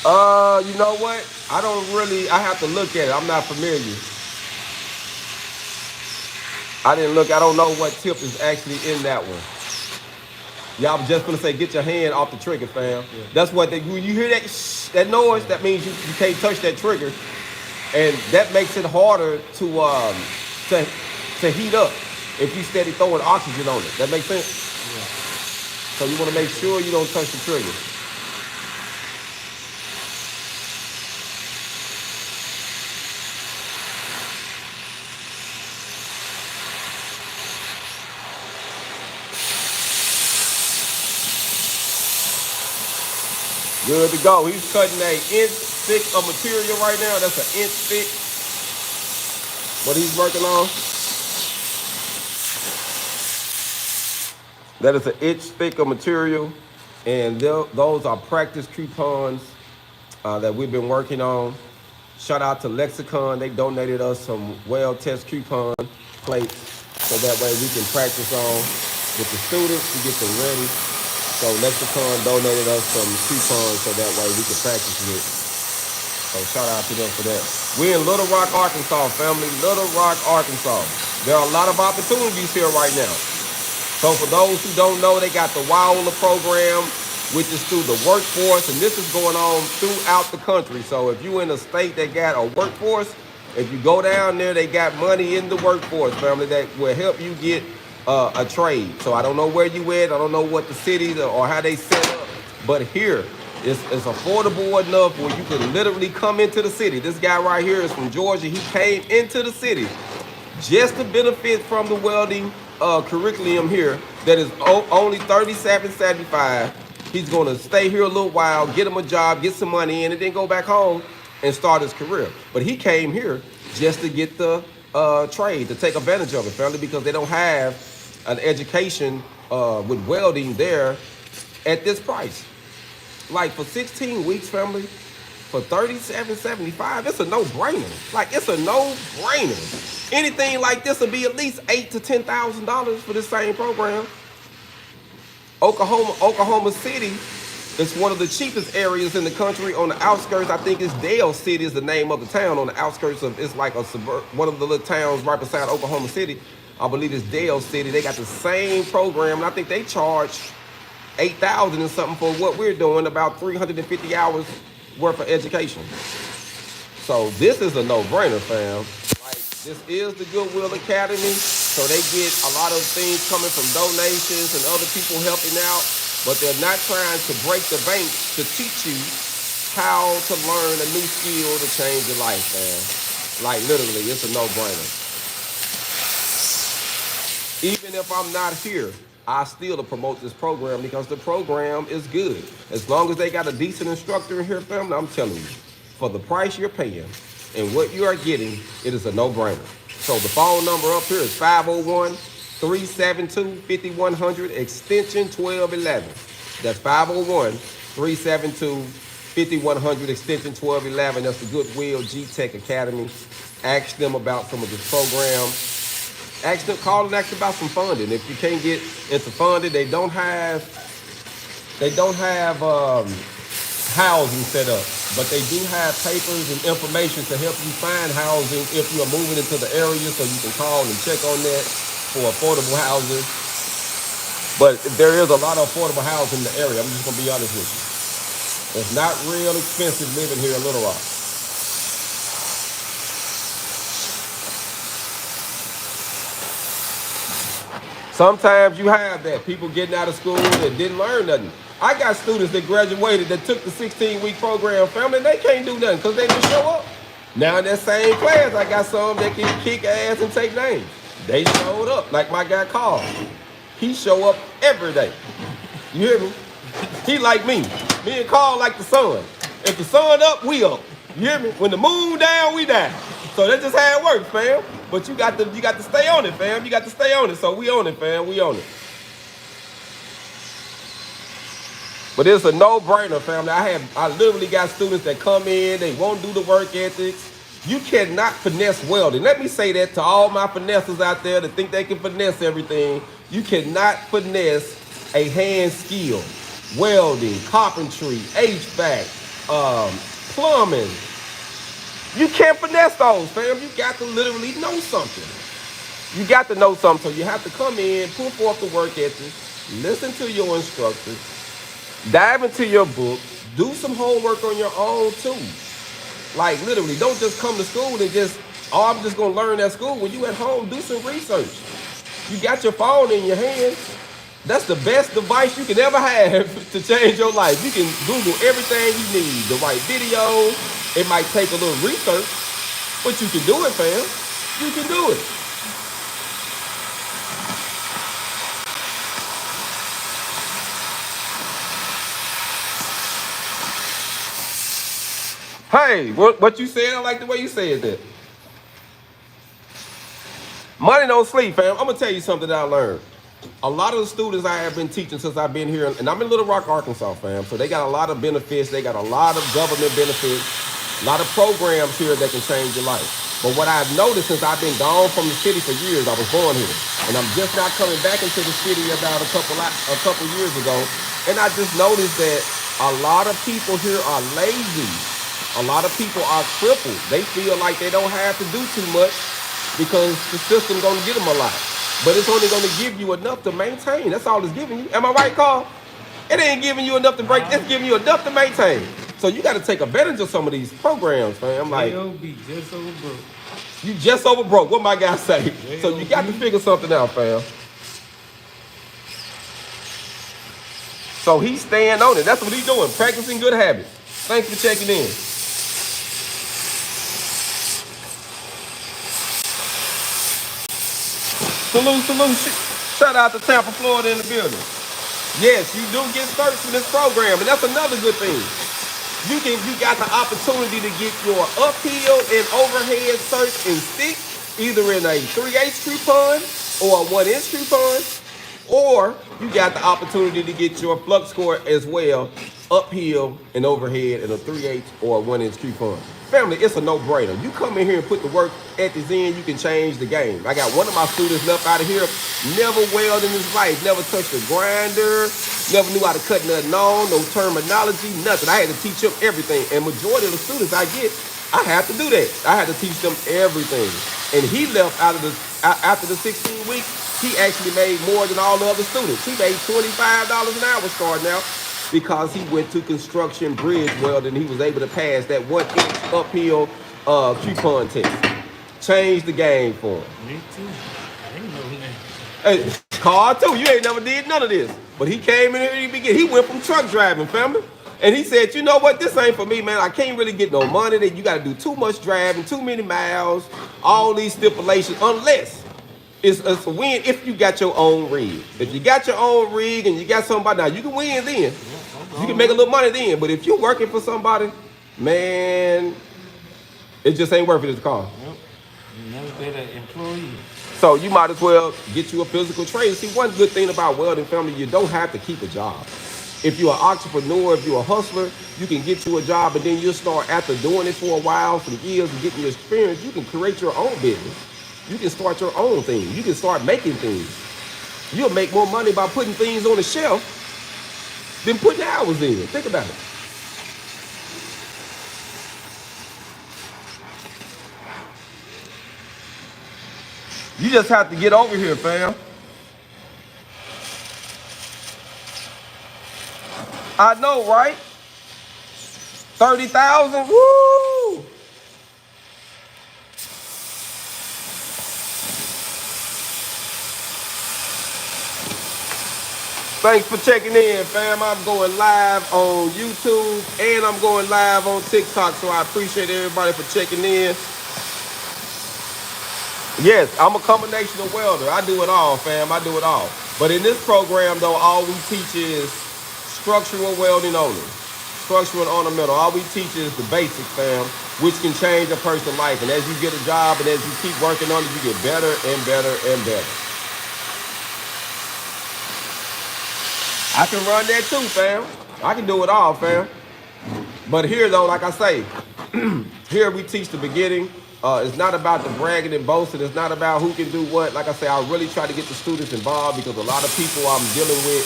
You know what? I have to look at it. I'm not familiar. I didn't look. I don't know what tip is actually in that one. Yeah, I was just gonna say, get your hand off the trigger, fam. Yeah. That's what when you hear that that noise, that means you can't touch that trigger, and that makes it harder to to heat up if you steady throwing oxygen on it. That makes sense. Yeah. So you want to make sure you don't touch the trigger. Good to go. He's cutting an inch thick of material right now. That's an inch thick. What he's working on. That is an inch thick of material. And those are practice coupons that we've been working on. Shout out to Lexicon. They donated us some weld test coupon plates so that way we can practice on with the students to get them ready. So Lexicon donated us some coupons so that way we can practice with. So shout out to them for that. We're in Little Rock, Arkansas, family. Little Rock, Arkansas. There are a lot of opportunities here right now. So for those who don't know, they got the WIOLA program, which is through the workforce, and this is going on throughout the country. So if you're in a state that got a workforce, if you go down there, they got money in the workforce, family, that will help you get a trade. So I don't know where you at. I don't know what the cities or how they set up, but here it's affordable enough where you can literally come into the city. This guy right here is from Georgia. He came into the city just to benefit from the welding curriculum here that is only $37.75. He's going to stay here a little while, get him a job, get some money in, and then go back home and start his career. But he came here just to get the trade, to take advantage of it, family, because they don't have an education with welding there at this price. Like for 16 weeks, family, for $37.75, it's a no-brainer. Like, it's a no-brainer. Anything like this will be at least $8,000 to $10,000 for this same program. Oklahoma City is one of the cheapest areas in the country. On the outskirts, I think it's Dale City is the name of the town. On the outskirts of, it's like a one of the little towns right beside Oklahoma City. I believe it's Dale City. They got the same program, and I think they charge $8,000 and something for what we're doing, about 350 hours worth of education. So this is a no-brainer, fam. Like, this is the Goodwill Academy. So they get a lot of things coming from donations and other people helping out, but they're not trying to break the bank to teach you how to learn a new skill to change your life, man. Like, literally, it's a no-brainer. Even if I'm not here, I still promote this program because the program is good. As long as they got a decent instructor in here, family, I'm telling you, for the price you're paying and what you are getting, it is a no-brainer. So the phone number up here is 501-372-5100, extension 1211. That's 501-372-5100, extension 1211. That's the Goodwill G-Tech Academy. Ask them about some of this program. Ask them, call and ask about some funding. If you can't get into funding, they don't have housing set up, but they do have papers and information to help you find housing if you are moving into the area, so you can call and check on that for affordable housing. But there is a lot of affordable housing in the area. I'm just gonna be honest with you. It's not real expensive living here in Little Rock. Sometimes you have that. People getting out of school that didn't learn nothing. I got students that graduated that took the 16-week program, family, and they can't do nothing because they didn't show up. Now in that same class, I got some that can kick ass and take names. They showed up, like my guy Carl. He show up every day. You hear me? He like me. Me and Carl like the sun. If the sun up, we up. You hear me? When the moon down, we down. So that's just how it works, fam. But you got to stay on it, fam. You got to stay on it. So we on it, fam. We on it. But it's a no-brainer, family. I literally got students that come in, they won't do the work ethics. You cannot finesse welding. Let me say that to all my finessers out there that think they can finesse everything. You cannot finesse a hand skill. Welding, carpentry, HVAC, plumbing. You can't finesse those, fam. You got to literally know something. You got to know something. So you have to come in, put forth the work ethic, listen to your instructor, dive into your book, do some homework on your own too. Like literally, don't just come to school and just, oh, I'm just gonna learn at school. When you at home, do some research. You got your phone in your hand. That's the best device you can ever have to change your life. You can Google everything you need, the right video. It might take a little research, but you can do it, fam. You can do it. Hey, what you said? I like the way you said that. Money don't sleep, fam. I'm gonna tell you something that I learned. A lot of the students I have been teaching since I've been here, and I'm in Little Rock, Arkansas, fam. So they got a lot of benefits. They got a lot of government benefits, a lot of programs here that can change your life. But what I've noticed since I've been gone from the city for years, I was born here, and I'm just now coming back into the city about a couple years ago, and I just noticed that a lot of people here are lazy. A lot of people are crippled. They feel like they don't have to do too much because the system's gonna get them a lot. But it's only gonna give you enough to maintain. That's all it's giving you. Am I right, Carl? It ain't giving you enough to break. It's giving you enough to maintain. So you got to take advantage of some of these programs, fam. Like, just over broke. You just over broke. What my guy say? So you got to figure something out, fam. So he's staying on it. That's what he's doing. Practicing good habits. Thanks for checking in. Salute. Shout out to Tampa, Florida in the building. Yes, you do get certs in this program, and that's another good thing. You got the opportunity to get your uphill and overhead certs in sticks, either in a 3/8 coupon or a 1-inch coupon, or you got the opportunity to get your flux core as well, uphill and overhead in a 3/8 or a 1-inch coupon. Family, it's a no-brainer. You come in here and put the work ethics in, you can change the game. I got one of my students left out of here, never welded in his life, never touched a grinder, never knew how to cut nothing on, no terminology, nothing. I had to teach him everything. And majority of the students I get, I have to do that. I had to teach them everything. And he left after the 16 weeks, he actually made more than all the other students. He made $25 an hour starting out, because he went to construction bridge welding. He was able to pass that 1-inch uphill coupon test. Changed the game for him. Me too. I didn't know that. Hey, Carl too. You ain't never did none of this. But he came in here, he went from truck driving, family. And he said, you know what, this ain't for me, man. I can't really get no money. That you got to do too much driving, too many miles, all these stipulations, unless it's a win if you got your own rig. If you got your own rig and you got somebody, now you can win then. You can make a little money then. But if you're working for somebody, man, it just ain't worth it as a car. Yep. You never better employee. So you might as well get you a physical trade. See, one good thing about welding, family, you don't have to keep a job. If you're an entrepreneur, if you're a hustler, you can get you a job, and then you'll start, after doing it for a while, some years and getting your experience, you can create your own business. You can start your own thing. You can start making things. You'll make more money by putting things on the shelf than putting hours in. Think about it. You just have to get over here, fam. I know, right? 30,000, woo! Thanks for checking in, fam. I'm going live on YouTube and I'm going live on TikTok, so I appreciate everybody for checking in. Yes, I'm a combination of welder. I do it all, fam. I do it all. But in this program, though, all we teach is structural welding only. Structural and ornamental. All we teach is the basics, fam, which can change a person's life. And as you get a job and as you keep working on it, you get better and better and better. I can run that too, fam. I can do it all, fam. But here, though, like I say, here we teach the beginning. It's not about the bragging and boasting. It's not about who can do what. Like I say, I really try to get the students involved because a lot of people I'm dealing with,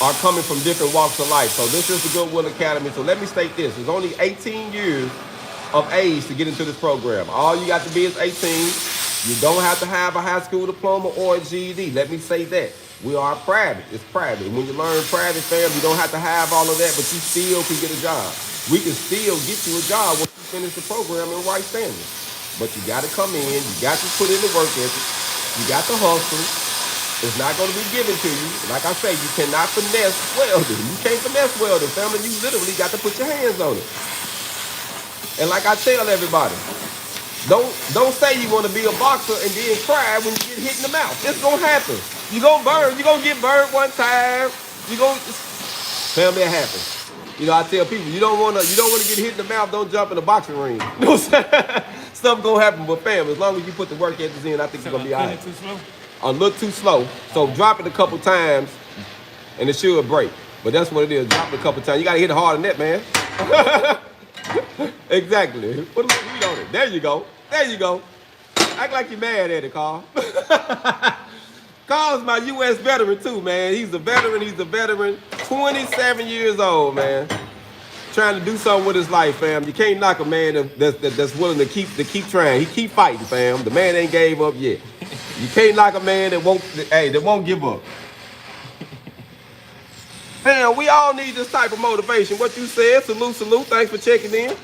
are coming from different walks of life. So this is the Goodwill Academy. So let me state this. It's only 18 years of age to get into this program. All you got to be is 18. You don't have to have a high school diploma or a GED. Let me say that. We are private. It's private. And when you learn private, fam, you don't have to have all of that, but you still can get a job. We can still get you a job once you finish the program in right standing. But you got to come in. You got to put in the work ethic. You got to hustle. It's not going to be given to you. Like I say, you cannot finesse welding. You can't finesse welding, family. You literally got to put your hands on it. And like I tell everybody, don't say you want to be a boxer and then cry when you get hit in the mouth. It's going to happen. You're going to burn. You're going to get burned one time. Family, it happens. You know, I tell people, you don't want to get hit in the mouth, don't jump in the boxing ring. You know what I'm saying? Stuff going to happen, but fam, as long as you put the work ethics in, I think you're going to be all right. Too slow? A little too slow. So drop it a couple times and it should break. But that's what it is. Drop it a couple times. You got to hit it harder than that, man. Exactly. Put a little heat on it. There you go. There you go. Act like you're mad at it, Carl. Carl's my U.S. veteran too, man. He's a veteran. 27 years old, man. Trying to do something with his life, fam. You can't knock a man that's willing to keep trying. He keep fighting, fam. The man ain't gave up yet. You can't knock a man that won't give up. Fam, we all need this type of motivation. What you said, salute. Thanks for checking in.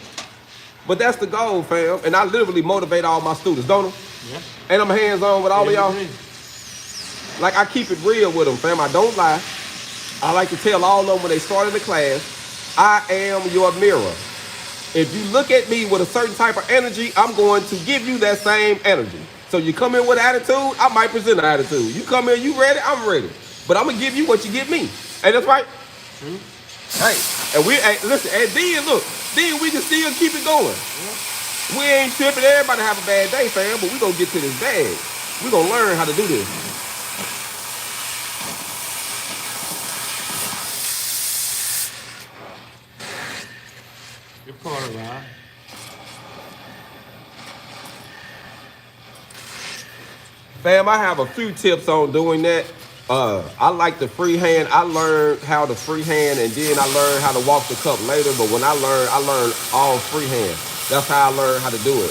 But that's the goal, fam. And I literally motivate all my students, don't I? Yeah. And I'm hands-on with all of y'all. Like, I keep it real with them, fam. I don't lie. I like to tell all of them when they start in the class, I am your mirror. If you look at me with a certain type of energy, I'm going to give you that same energy. So you come in with attitude, I might present an attitude. You come in, you ready, I'm ready. But I'm going to give you what you give me. Hey, that's right? True. Hey, and listen, and then we can still keep it going. Yeah. We ain't tripping. Everybody have a bad day, fam, but we going to get to this bag. We going to learn how to do this. Your part around. Fam, I have a few tips on doing that. I like the freehand. I learned how to freehand, and then I learned how to walk the cup later. But when I learned all freehand. That's how I learned how to do it.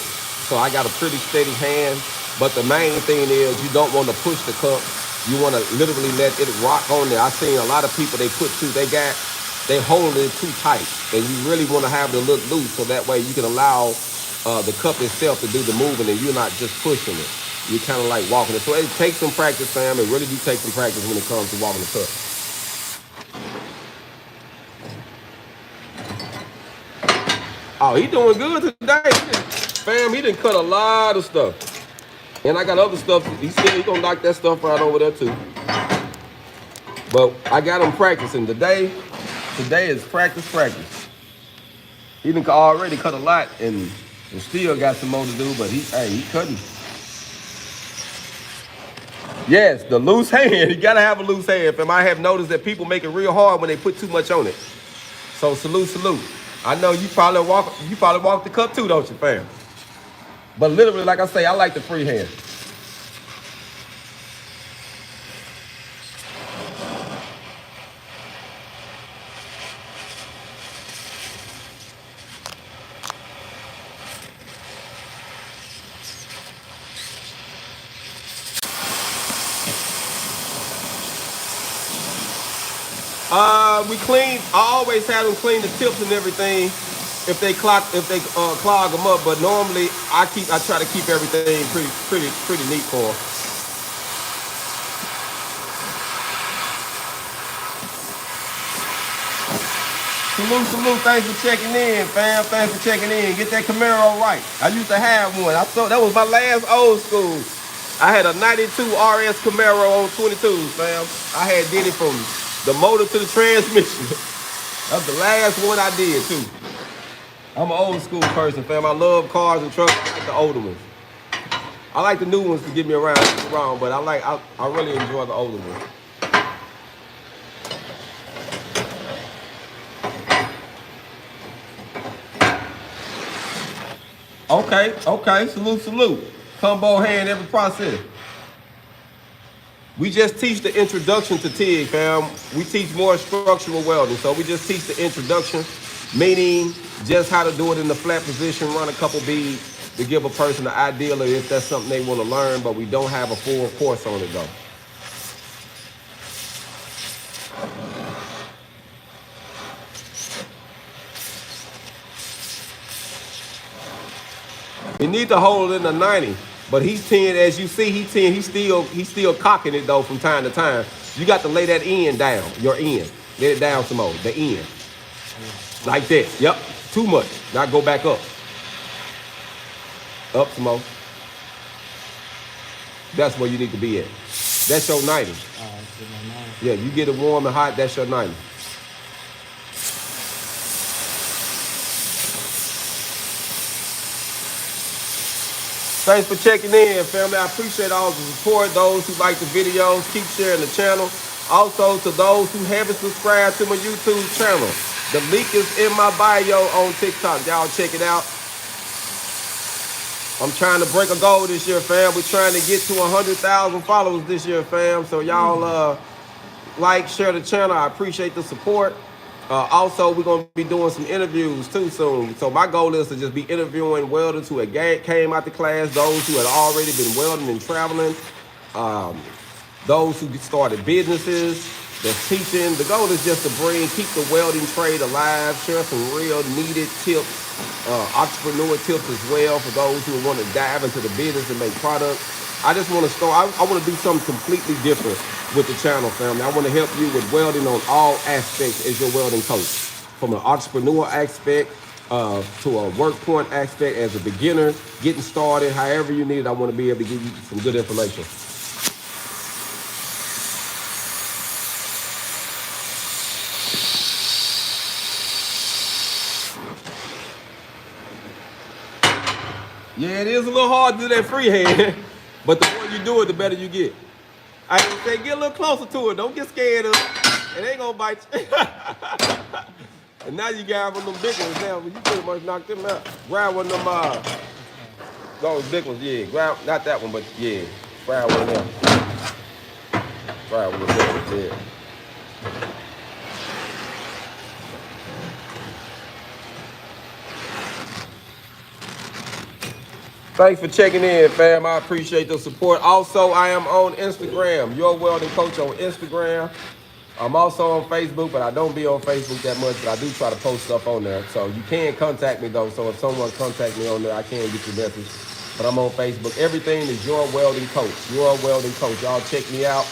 So I got a pretty steady hand. But the main thing is you don't want to push the cup. You want to literally let it rock on there. I've seen a lot of people, they hold it too tight. And you really want to have it look loose so that way you can allow the cup itself to do the moving and you're not just pushing it. You're kind of like walking it. So it takes some practice, fam. It really do take some practice when it comes to walking the cup. Oh, he doing good today. Fam, he done cut a lot of stuff. And I got other stuff. He said he gonna knock that stuff out over there too. But I got him practicing. Today is practice. He done already cut a lot and still got some more to do, but he cutting. Yes, the loose hand. You gotta have a loose hand, fam. I have noticed that people make it real hard when they put too much on it. So salute. I know you probably walk the cup too, don't you, fam? But literally, like I say, I like the free hand. I always have them clean the tips and everything if they clog them up. But normally I try to keep everything pretty neat for them. Salute, thanks for checking in, fam. Thanks for checking in. Get that Camaro right. I used to have one. That was my last old school. I had a 92 RS Camaro on 22s, fam. I had did it from the motor to the transmission. That's the last one I did too. I'm an old school person, fam. I love cars and trucks. I like the older ones. I like the new ones to get me around, but I really enjoy the older ones. Okay. Salute. Combo hand every process. We just teach the introduction to TIG, fam. We teach more structural welding. So we just teach the introduction, meaning just how to do it in the flat position, run a couple beads to give a person an idea of if that's something they want to learn, but we don't have a full course on it though. You need to hold it in the 90, but he's 10, as you see, he's 10, he's still cocking it though from time to time. You got to lay that end down, your end. Let it down some more, the end. Like that, yep, too much. Now go back up. Up some more. That's where you need to be at. That's your 90. Yeah, you get it warm and hot, that's your 90. Thanks for checking in, family. I appreciate all the support. Those who like the videos, keep sharing the channel. Also, to those who haven't subscribed to my YouTube channel, the link is in my bio on TikTok. Y'all check it out. I'm trying to break a goal this year, fam. We're trying to get to 100,000 followers this year, fam. So y'all like, share the channel. I appreciate the support. Also, we're going to be doing some interviews too soon. So my goal is to just be interviewing welders who had came out the class, those who had already been welding and traveling, those who started businesses, that's teaching. The goal is just to keep the welding trade alive, share some real needed tips, entrepreneur tips as well for those who want to dive into the business and make products. I just want to start, I want to do something completely different with the channel, family. I want to help you with welding on all aspects as your welding coach. From an entrepreneur aspect to a work point aspect as a beginner, getting started, however you need it, I want to be able to give you some good information. Yeah, it is a little hard to do that freehand, but the more you do it, the better you get. I would say get a little closer to it. Don't get scared of it. It ain't gonna bite you. And now you got one of them big ones now. You pretty much knocked them out. Grab one of them, those big ones, yeah. Grab, not that one, but yeah. Grab one of them. Grab one of them, yeah. Thanks for checking in, fam. I appreciate the support. Also, I am on Instagram, Your Welding Coach on Instagram. I'm also on Facebook, but I don't be on Facebook that much, but I do try to post stuff on there. So you can contact me, though. So if someone contacts me on there, I can get your message. But I'm on Facebook. Everything is Your Welding Coach. Your Welding Coach. Y'all check me out.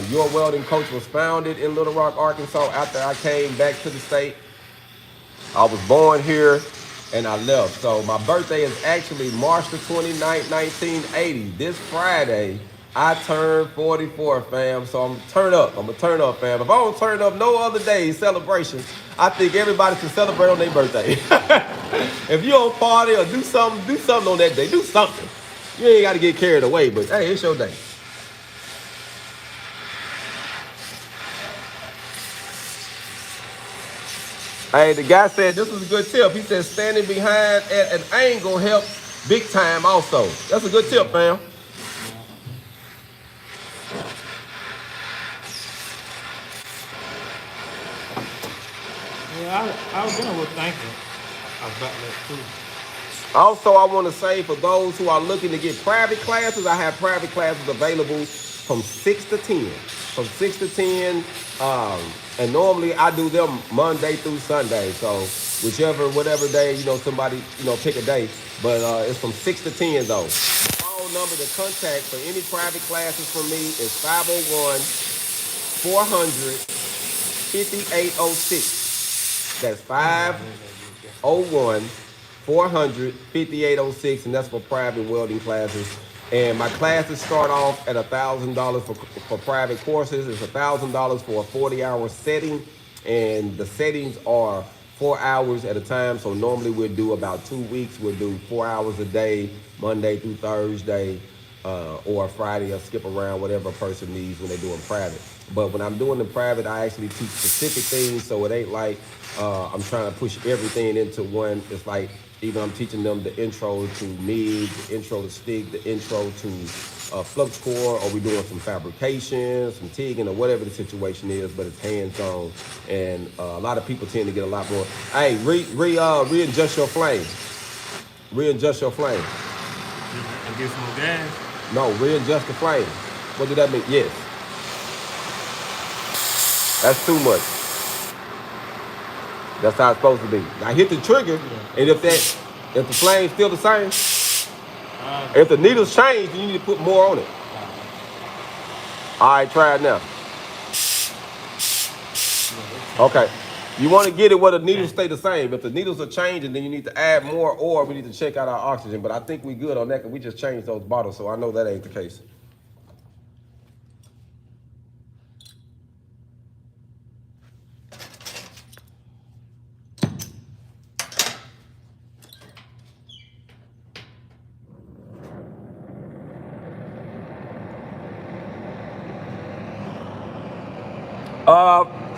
Your Welding Coach was founded in Little Rock, Arkansas after I came back to the state. I was born here. And I left. So my birthday is actually March the 29th, 1980. This Friday, I turned 44, fam. So I'm gonna turn up. Fam. If I don't turn up no other day celebration, I think everybody can celebrate on their birthday. If you don't party or do something on that day. Do something. You ain't got to get carried away, but hey, it's your day. Hey, the guy said this was a good tip. He said standing behind at an angle helps big time also. That's a good tip, fam. Yeah, I was gonna thinking about that too. Also, I want to say for those who are looking to get private classes, I have private classes available from 6 to 10. From 6 to 10, and normally I do them Monday through Sunday. So whatever day, somebody, pick a day. But it's from 6 to 10 though. The phone number to contact for any private classes from me is 501-400-5806. That's 501-400-5806, and that's for private welding classes. And my classes start off at $1,000 for private courses. It's $1,000 for a 40-hour setting, and the settings are 4 hours at a time. So normally we'll do about 2 weeks. We'll do 4 hours a day, Monday through Thursday, or Friday, or skip around, whatever a person needs when they're doing private. But when I'm doing the private, I actually teach specific things, so it ain't like I'm trying to push everything into one. It's like Either I'm teaching them the intro to MIG, the intro to stick, the intro to flux core, or we're doing some fabrication, some TIGging, or whatever the situation is, but it's hands-on. And a lot of people tend to get a lot more. Hey, readjust your flame. Readjust your flame. And get some more gas. No, readjust the flame. What did that mean? Yes. That's too much. That's how it's supposed to be. Now hit the trigger, and if the flame's still the same, if the needles change, then you need to put more on it. All right, try it now. Okay. You want to get it where the needles stay the same. If the needles are changing, then you need to add more, or we need to check out our oxygen. But I think we good on that because we just changed those bottles, so I know that ain't the case.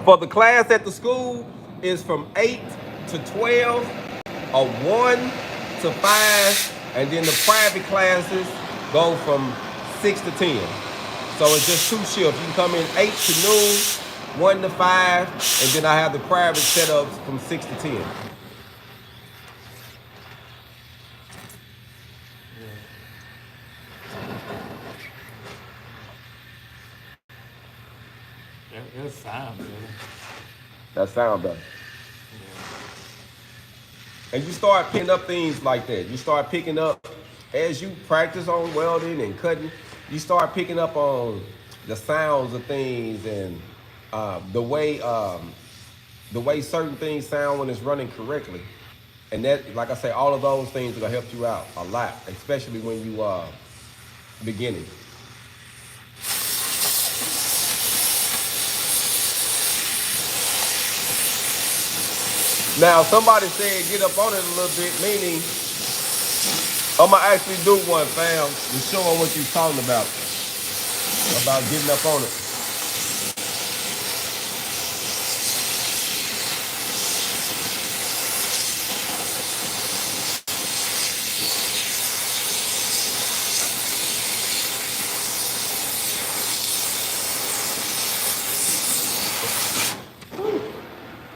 For the class at the school is from 8 to 12, a 1 to 5, and then the private classes go from 6 to 10. So it's just 2 shifts. You can come in 8 to noon, 1 to 5, and then I have the private setups from 6 to 10. That sounds good. That sound better. And you start picking up things like that. You start picking up, as you practice on welding and cutting, you start picking up on the sounds of things and the way certain things sound when it's running correctly. And that, like I say, all of those things are gonna help you out a lot, especially when you beginning. Now, somebody said get up on it a little bit, meaning I'm gonna actually do one, fam, to show them what you're talking about getting up on it.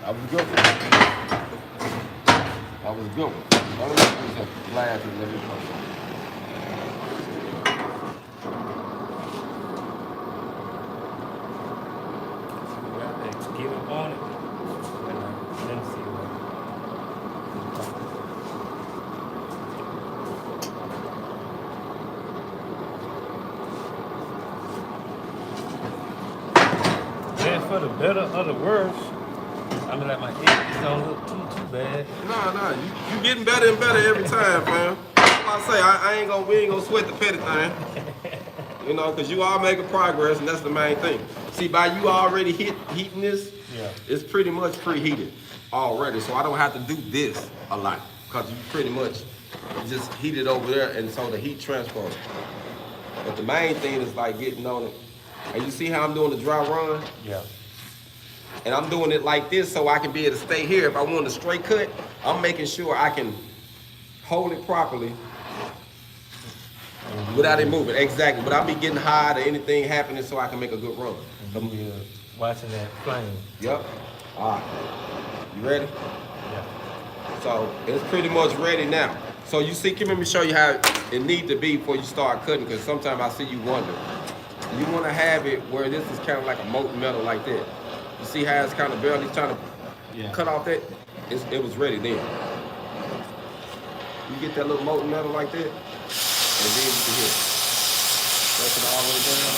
That was a good one. That was a good one. Let me put some glasses in this one. Get up on it. Let me see. That's for the better or the worse. I mean, like my English don't look too bad. No, you getting better and better every time, fam. I say we ain't gonna sweat the petty thing. You know, because you are making progress, and that's the main thing. See, by you already heating this, it's pretty much preheated already. So I don't have to do this a lot, because you pretty much just heat it over there, and so the heat transfers. But the main thing is like getting on it. And you see how I'm doing the dry run? Yeah. And I'm doing it like this so I can be able to stay here. If I want a straight cut, I'm making sure I can hold it properly without it moving. Exactly. But I'll be getting hot or anything happening so I can make a good run. And you watching that flame. Yep. All right. You ready? Yeah. So it's pretty much ready now. So you see, let me show you how it needs to be before you start cutting, because sometimes I see you wonder. You want to have it where this is kind of like a molten metal like that. You see how it's kind of barely trying to cut off that? It was ready then. You get that little molten metal like that, and then you can hit it. Press it all the way down.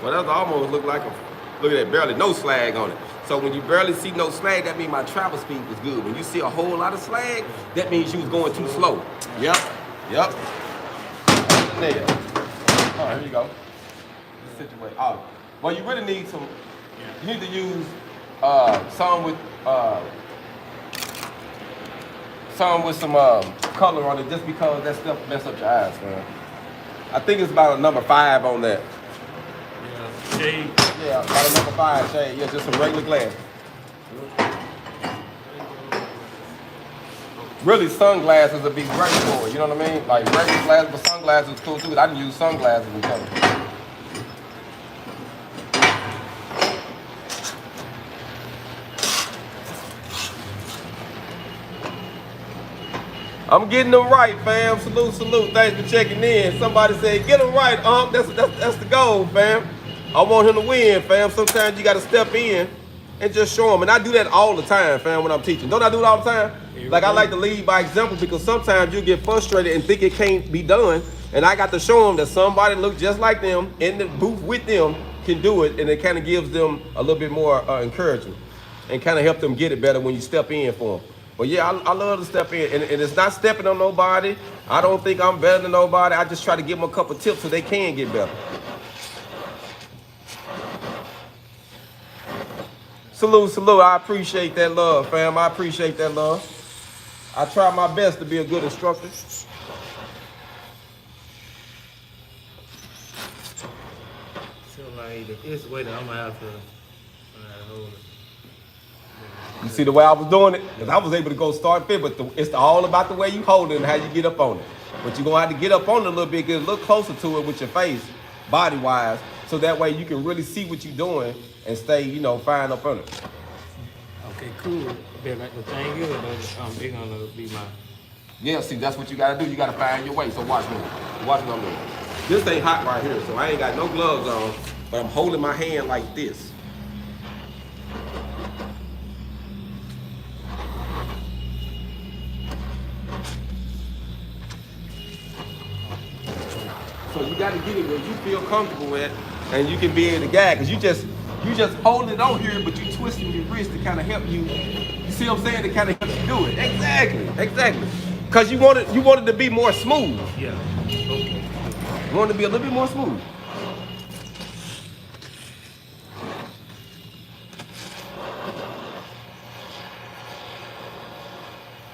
Well, that almost look like look at that, barely no slag on it. So when you barely see no slag, that means my travel speed was good. When you see a whole lot of slag, that means you was going too slow. Yep. There. Oh, here you go. Situation. Oh, well, you really need some. You need to use some with some color on it, just because that stuff mess up your eyes, man. I think it's about a number 5 on that. Yeah, shade. Yeah, about a number 5 shade. Yeah, just some regular glasses. Really, sunglasses would be great for it. You know what I mean? Like regular glasses, but sunglasses is cool too. I didn't use sunglasses in color. I'm getting them right, fam. Salute. Thanks for checking in. Somebody said, get them right, That's the goal, fam. I want him to win, fam. Sometimes you got to step in and just show them. And I do that all the time, fam, when I'm teaching. Don't I do it all the time? Like, I like to lead by example, because sometimes you get frustrated and think it can't be done. And I got to show them that somebody look just like them in the booth with them can do it. And it kind of gives them a little bit more encouragement and kind of help them get it better when you step in for them. But yeah, I love to step in, and it's not stepping on nobody. I don't think I'm better than nobody. I just try to give them a couple tips so they can get better. Salute. I appreciate that love, fam. I appreciate that love. I try my best to be a good instructor. So like it's way that I'm gonna have to hold it. You see the way I was doing it? Because I was able to go start fit, but it's all about the way you hold it and how you get up on it. But you're going to have to get up on it a little bit, get a little closer to it with your face, body-wise, so that way you can really see what you're doing and stay, fine up on it. Okay, cool. But like the thing is, they're gonna be my. Yeah, see, that's what you got to do. You got to find your way. So watch me. Watch what I'm doing. This ain't hot right here, so I ain't got no gloves on, but I'm holding my hand like this. So you got to get it where you feel comfortable at, and you can be able to guide. Cause you just hold it on here, but you twisting your wrist to kind of help you. You see what I'm saying? To kind of help you do it. Exactly. Cause you want it to be more smooth. Yeah. Okay. You want it to be a little bit more smooth.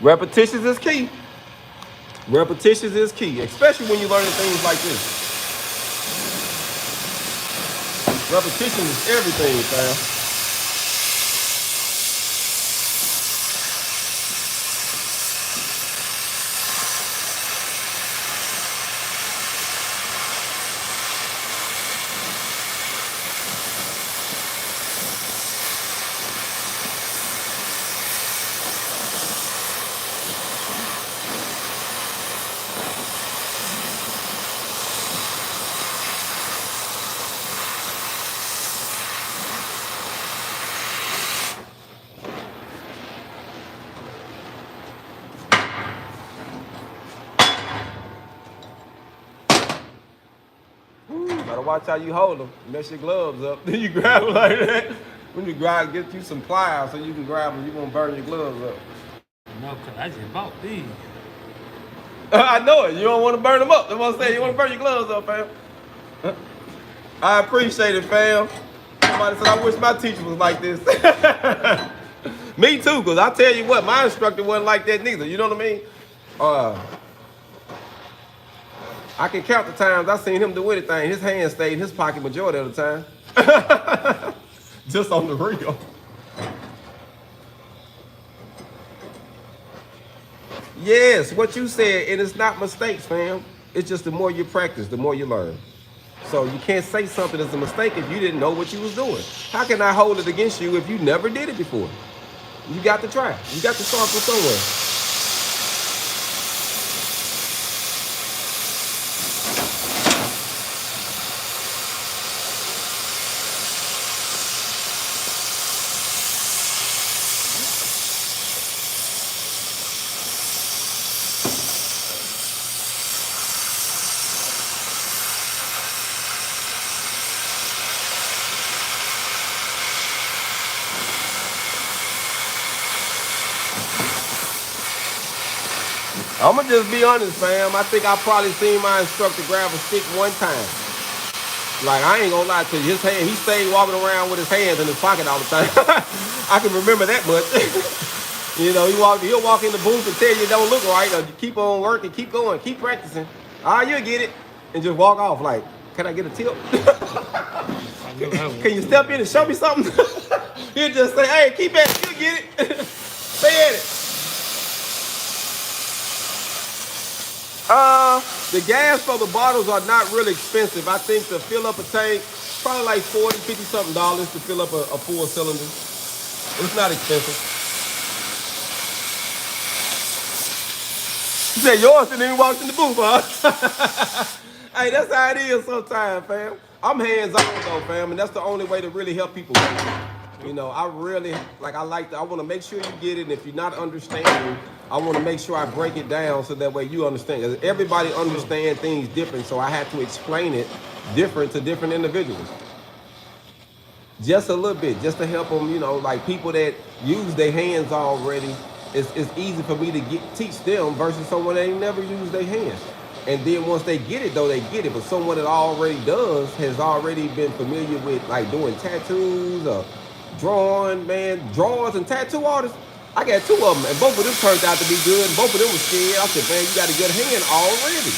Repetitions is key. Repetitions is key, especially when you're learning things like this. Repetition is everything, fam. Gotta watch how you hold them. Mess your gloves up. Then you grab them like that. When you grab, get you some pliers so you can grab them. You won't burn your gloves up. No, cause I just bought these. I know it. You don't want to burn them up. That's what I'm saying. You want to burn your gloves up, fam. I appreciate it, fam. Somebody said, I wish my teacher was like this. Me too, because I tell you what, my instructor wasn't like that neither. You know what I mean? I can count the times I seen him do anything. His hand stayed in his pocket majority of the time. Just on the real. Yes, what you said, and it's not mistakes, fam. It's just the more you practice, the more you learn. So you can't say something is a mistake if you didn't know what you was doing. How can I hold it against you if you never did it before? You got to try. You got to start from somewhere. I'ma just be honest, fam. I think I probably seen my instructor grab a stick one time. Like, I ain't gonna lie to you, his hand, he stayed walking around with his hands in his pocket all the time. I can remember that much. You know, he'll walk in the booth and tell you it don't look right, or keep on working, keep going, keep practicing. You'll get it. And just walk off like, can I get a tip? Can you step in and show me something? He'll just say, hey, keep at it, you'll get it. Stay at it. The gas for the bottles are not really expensive. I think to fill up a tank, probably like $40, $50 something to fill up a full cylinder. It's not expensive. You said yours and then you walked in the booth, huh? Hey, that's how it is sometimes, fam. I'm hands-on though, fam, and that's the only way to really help people. You know, I want to make sure you get it, and if you're not understanding, I want to make sure I break it down so that way you understand. 'Cause everybody understands things different, so I have to explain it different to different individuals. Just a little bit, just to help them, you know, like people that use their hands already, it's easy for me to teach them versus someone that ain't never used their hands. And then once they get it, though, they get it. But someone that already has already been familiar with, like, doing tattoos or drawing, man, drawers and tattoo artists. I got 2 of them, and both of them turned out to be good, and both of them were scared. I said, man, you got a good hand already.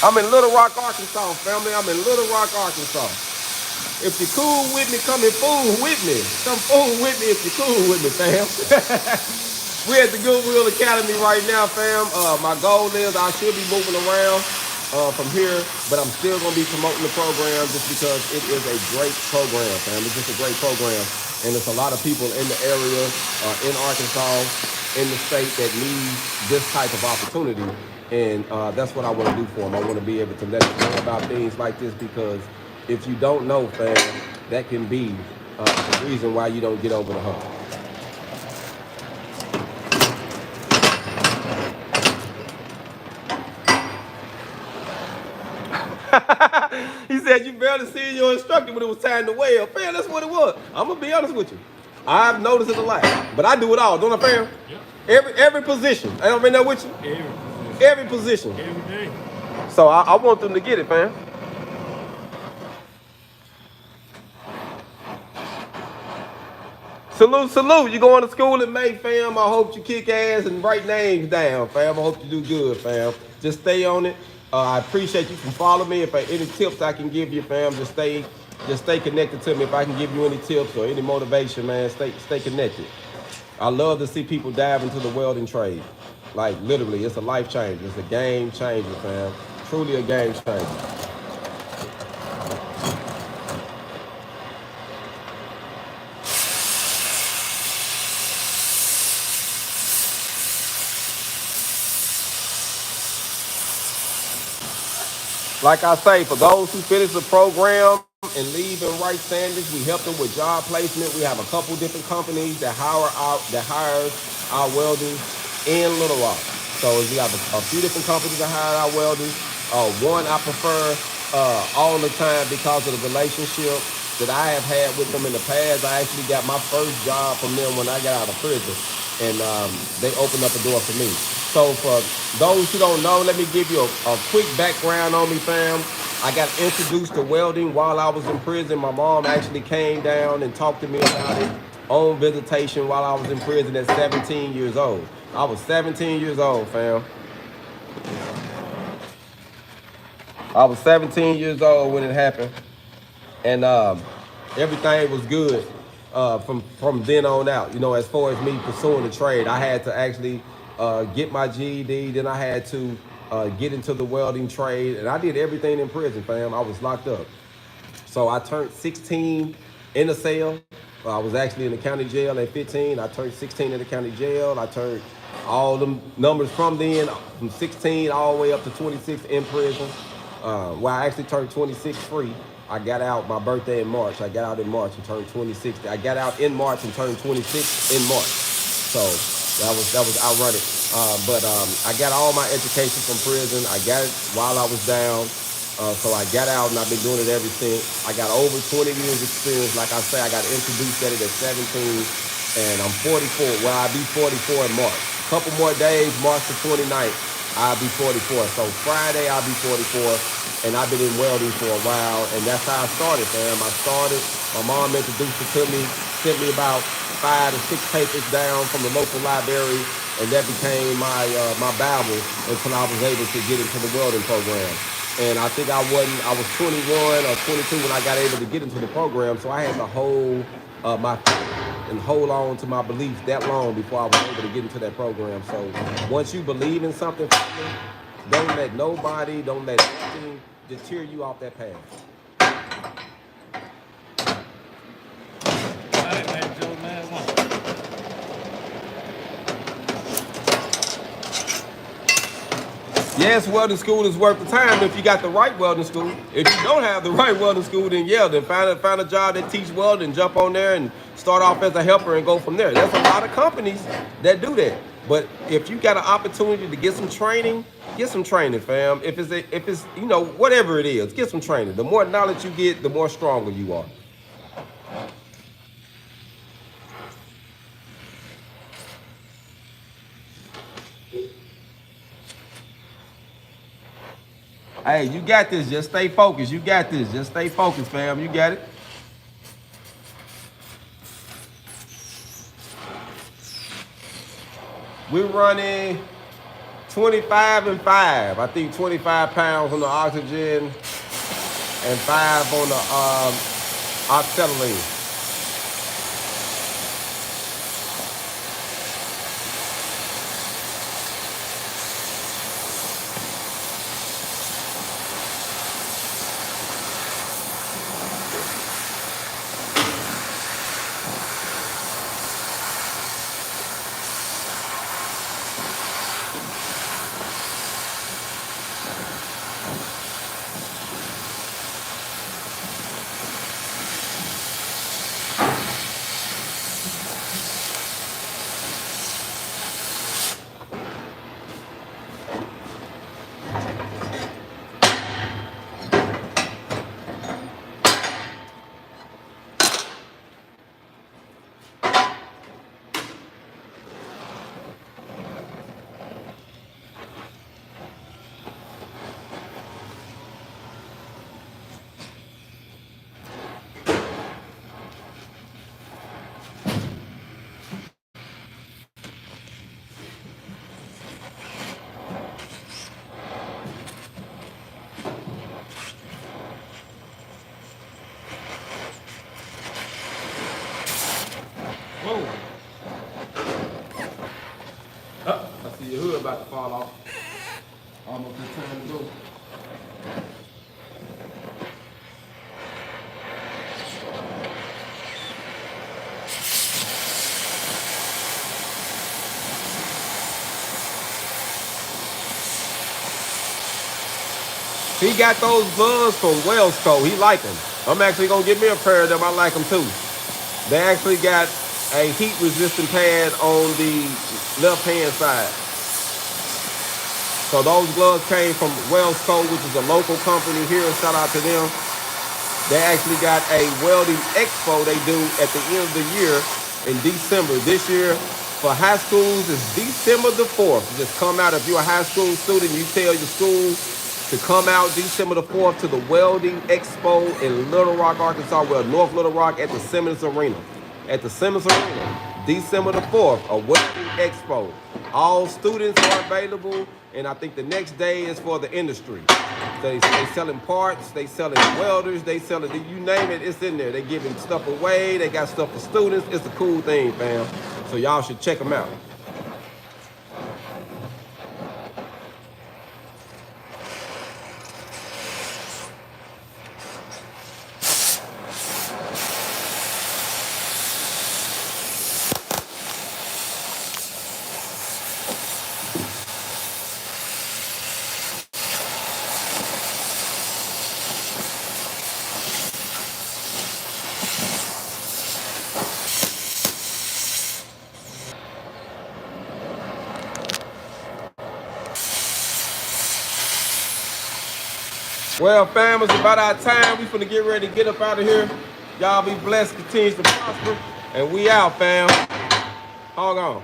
I'm in Little Rock, Arkansas, family. I'm in Little Rock, Arkansas. If you're cool with me, come and fool with me. Come fool with me if you're cool with me, fam. We're at the Goodwill Academy right now, fam. My goal is I should be moving around from here, but I'm still going to be promoting the program just because it is a great program, fam. It's just a great program. And there's a lot of people in the area, in Arkansas, in the state that need this type of opportunity. And that's what I want to do for them. I want to be able to let them know about things like this because if you don't know, fam, that can be the reason why you don't get over the hump. He said you barely seen your instructor when it was time to weld. Fam, that's what it was. I'm gonna be honest with you. I've noticed it a lot, but I do it all, don't I, fam? Yeah. Every position. I don't been there with you. Every position. Every day. So I want them to get it, fam. Salute. You going to school in May, fam. I hope you kick ass and write names down, fam. I hope you do good, fam. Just stay on it. I appreciate you for following me. If any tips I can give you, fam, just stay connected to me. If I can give you any tips or any motivation, man, stay connected. I love to see people dive into the welding trade. Like, literally, it's a life changer. It's a game changer, fam. Truly a game changer. Like I say, for those who finish the program and leave in right standards, we help them with job placement. We have a couple different companies that hires our welders in Little Rock. So we have a few different companies that hire our welders. One I prefer all the time because of the relationship that I have had with them in the past. I actually got my first job from them when I got out of prison, and they opened up a door for me. So for those who don't know, let me give you a quick background on me, fam. I got introduced to welding while I was in prison. My mom actually came down and talked to me about it on visitation while I was in prison at 17 years old. I was 17 years old, fam. I was 17 years old when it happened. And everything was good from then on out. You know, as far as me pursuing the trade, I had to actually get my GED. Then I had to get into the welding trade. And I did everything in prison, fam. I was locked up. So I turned 16 in the cell. I was actually in the county jail at 15. I turned 16 in the county jail. I turned all them numbers from then, from 16 all the way up to 26 in prison. Well, I actually turned 26 free. I got out my birthday in March. I got out in March and turned 26. I got out in March and turned 26 in March. So that was ironic. But I got all my education from prison. I got it while I was down. So I got out and I've been doing it ever since. I got over 20 years experience. Like I say, I got introduced at it at 17. and I'm 44. Well, I'll be 44 in March. A couple more days, March the 29th, I'll be 44. So Friday, I'll be 44, and I've been in welding for a while, and that's how I started, fam. I started, my mom introduced it to me, sent me about 5 to 6 papers down from the local library, and that became my Bible until I was able to get into the welding program. And I think I was 21 or 22 when I got able to get into the program, so I had to hold my and hold on to my beliefs that long before I was able to get into that program. So once you believe in something, don't let nobody, don't let nothing deter you off that path. All right, man, Joe, man, come on. Yes, welding school is worth the time if you got the right welding school. If you don't have the right welding school, then yeah, then find a job that teach welding, jump on there and start off as a helper and go from there. There's a lot of companies that do that. But if you got an opportunity to get some training, fam. If it's whatever it is, get some training. The more knowledge you get, the more stronger you are. Hey, you got this. Just stay focused. You got this. Just stay focused, fam. You got it. We're running 25 and 5. I think 25 pounds on the oxygen and 5 on the oxyacetylene. Whoa. I see your hood about to fall off. Almost this time to go. He got those gloves from Wellsco. He like them. I'm actually gonna get me a pair of them. I like them too. They actually got a heat resistant pad on the left hand side. So those gloves came from Wellsco, which is a local company here. Shout out to them. They actually got a welding expo they do at the end of the year in December. This year for high schools is December the 4th. Just come out. If you're a high school student, you tell your school to come out December the 4th to the Welding Expo in Little Rock, Arkansas, well, North Little Rock at the Simmons Arena. At the Simmons Arena, December the 4th, a Welding Expo. All students are available, and I think the next day is for the industry. They selling parts, they selling welders, they selling, you name it, it's in there. They giving stuff away, they got stuff for students. It's a cool thing, fam. So y'all should check them out. Well, fam, it's about our time. We finna get ready to get up out of here. Y'all be blessed, continue to prosper, and we out, fam. Hold on.